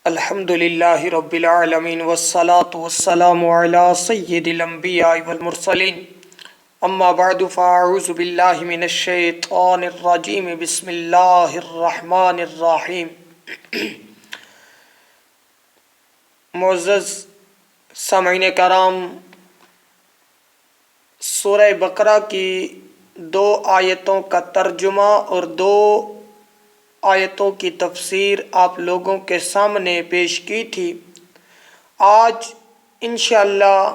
الحمد للہ رب العالمین والصلاة والسلام علی سید الانبیاء والمرسلین اما بعد فاعوذ باللہ من الشیطان الرجیم بسم اللہ الرحمن الرحیم۔ معزز سامعین کرام، سورہ بقرہ کی 2 آیتوں کا ترجمہ اور 2 آیتوں کی تفسیر آپ لوگوں کے سامنے پیش کی تھی۔ آج انشاءاللہ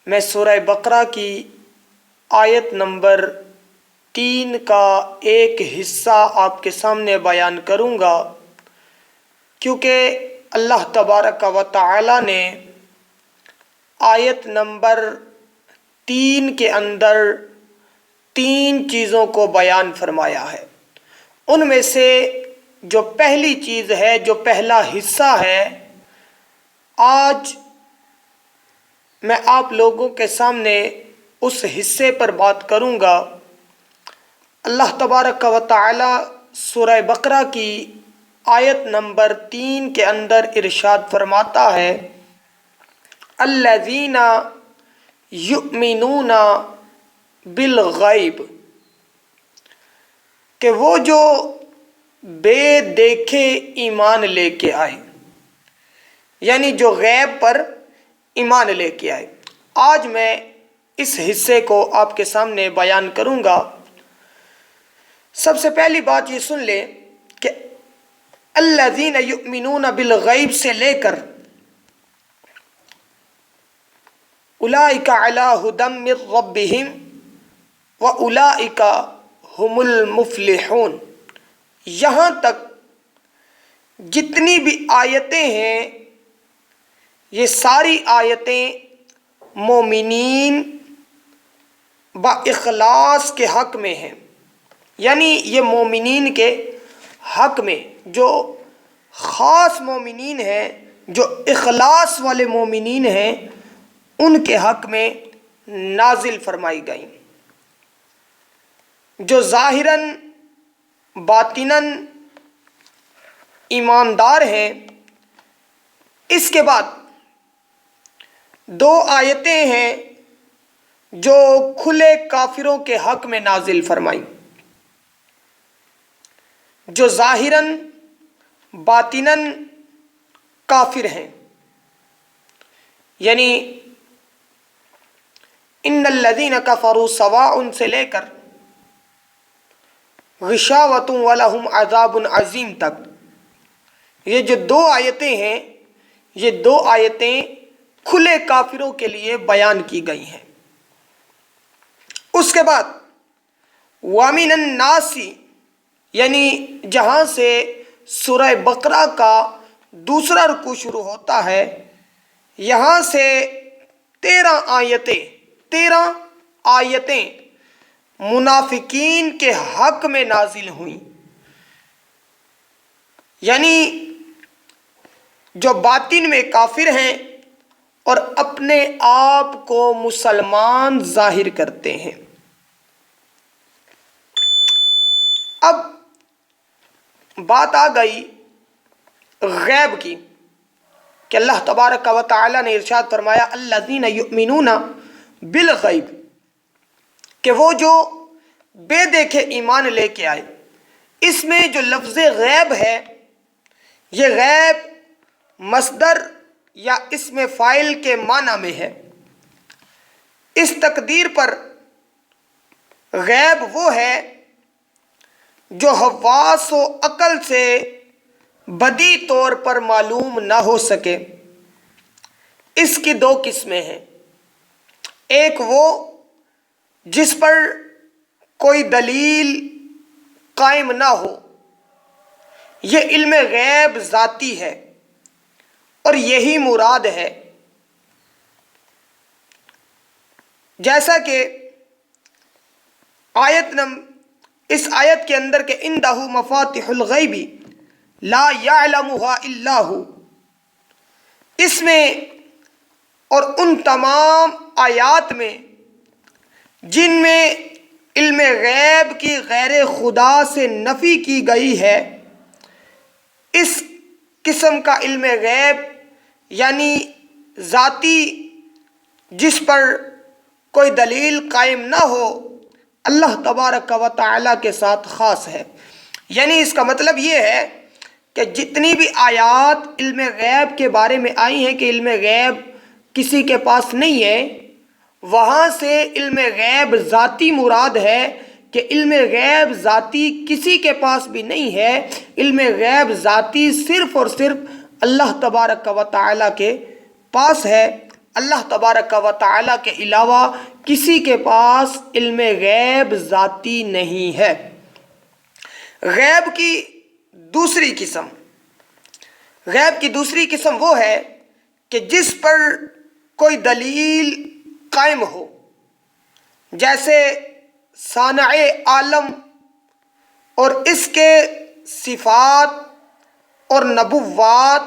میں سورہ بقرہ کی آیت نمبر 3 کا ایک حصہ آپ کے سامنے بیان کروں گا، کیونکہ اللہ تبارک و تعالی نے آیت نمبر 3 کے اندر 3 چیزوں کو بیان فرمایا ہے۔ ان میں سے جو پہلی چیز ہے، جو پہلا حصہ ہے، آج میں آپ لوگوں کے سامنے اس حصے پر بات کروں گا۔ اللہ تبارک و تعالی سورہ بقرہ کی آیت نمبر 3 کے اندر ارشاد فرماتا ہے، الذین یؤمنون بالغیب، کہ وہ جو بے دیکھے ایمان لے کے آئے، یعنی جو غیب پر ایمان لے کے آئے۔ آج میں اس حصے کو آپ کے سامنے بیان کروں گا۔ سب سے پہلی بات یہ سن لیں کہ الذین یؤمنون بالغیب سے لے کر اولئک علی ھدی من ربہم واولئک ہم المفلحون، یہاں تک جتنی بھی آیتیں ہیں، یہ ساری آیتیں مومنین با اخلاص کے حق میں ہیں، یعنی یہ مومنین کے حق میں، جو خاص مومنین ہیں، جو اخلاص والے مومنین ہیں، ان کے حق میں نازل فرمائی گئیں۔ جو ظاہراً باطناً ایماندار ہیں۔ اس کے بعد 2 آیتیں ہیں جو کھلے کافروں کے حق میں نازل فرمائیں، جو ظاہراً باطناً کافر ہیں، یعنی ان الذین کفروا سواء سے لے کر غشاوۃ ولہم عذاب عظیم تک، یہ جو 2 آیتیں ہیں، یہ 2 آیتیں کھلے کافروں کے لیے بیان کی گئی ہیں۔ اس کے بعد وَمِنَ النَّاسِ، یعنی جہاں سے سورہ بقرہ کا دوسرا رکوع شروع ہوتا ہے، یہاں سے 13 آیتیں منافقین کے حق میں نازل ہوئیں، یعنی جو باطن میں کافر ہیں اور اپنے آپ کو مسلمان ظاہر کرتے ہیں۔ اب بات آ گئی غیب کی، کہ اللہ تبارک و تعالی نے ارشاد فرمایا الذین یؤمنون بالغیب، کہ وہ جو بے دیکھے ایمان لے کے آئے۔ اس میں جو لفظ غیب ہے، یہ غیب مصدر یا اسم فاعل کے معنی میں ہے۔ اس تقدیر پر غیب وہ ہے جو حواس و عقل سے بدی طور پر معلوم نہ ہو سکے۔ اس کی 2 قسمیں ہیں، ایک وہ جس پر کوئی دلیل قائم نہ ہو، یہ علم غیب ذاتی ہے اور یہی مراد ہے، جیسا کہ اس آیت کے اندر کہ عندہ مفاتح الغیب لا یعلمها الا ہو، اس میں اور ان تمام آیات میں جن میں علم غیب کی غیر خدا سے نفی کی گئی ہے، اس قسم کا علم غیب یعنی ذاتی جس پر کوئی دلیل قائم نہ ہو اللہ تبارک و تعالیٰ کے ساتھ خاص ہے۔ یعنی اس کا مطلب یہ ہے کہ جتنی بھی آیات علم غیب کے بارے میں آئی ہیں کہ علم غیب کسی کے پاس نہیں ہے، وہاں سے علم غیب ذاتی مراد ہے کہ علم غیب ذاتی کسی کے پاس بھی نہیں ہے۔ علم غیب ذاتی صرف اور صرف اللہ تبارک و تعالیٰ کے پاس ہے۔ اللہ تبارک و تعالیٰ کے علاوہ کسی کے پاس علم غیب ذاتی نہیں ہے۔ غیب کی دوسری قسم وہ ہے کہ جس پر کوئی دلیل قائم ہو، جیسے صانع عالم اور اس کے صفات اور نبوات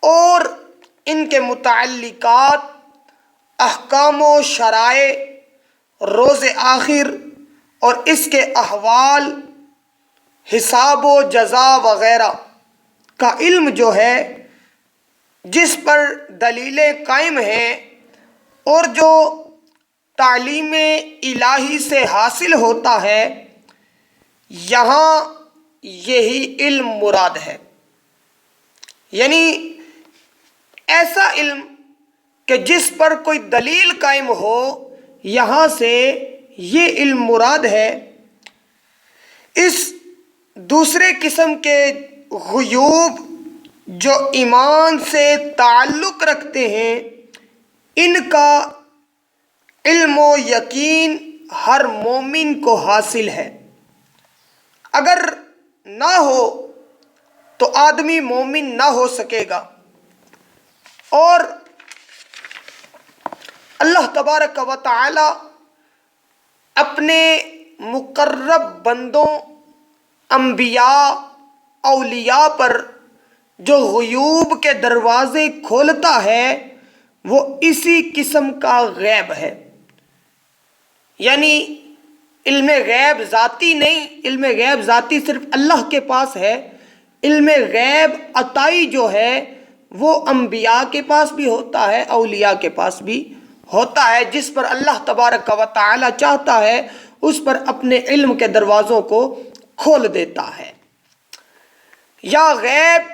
اور ان کے متعلقات، احکام و شرائع، روز آخر اور اس کے احوال، حساب و جزا وغیرہ کا علم جو ہے، جس پر دلیلیں قائم ہیں اور جو تعلیم الہی سے حاصل ہوتا ہے، یہاں یہی علم مراد ہے۔ یعنی ایسا علم کہ جس پر کوئی دلیل قائم ہو، یہاں سے یہ علم مراد ہے۔ اس دوسرے قسم کے غیوب جو ایمان سے تعلق رکھتے ہیں، ان کا علم و یقین ہر مومن کو حاصل ہے۔ اگر نہ ہو تو آدمی مومن نہ ہو سکے گا۔ اور اللہ تبارک و تعالی اپنے مقرب بندوں، انبیاء، اولیاء پر جو غیوب کے دروازے کھولتا ہے، وہ اسی قسم کا غیب ہے۔ یعنی علم غیب ذاتی نہیں، علم غیب ذاتی صرف اللہ کے پاس ہے۔ علم غیب عطائی جو ہے وہ انبیاء کے پاس بھی ہوتا ہے، اولیاء کے پاس بھی ہوتا ہے۔ جس پر اللہ تبارک و تعالی چاہتا ہے اس پر اپنے علم کے دروازوں کو کھول دیتا ہے۔ یا غیب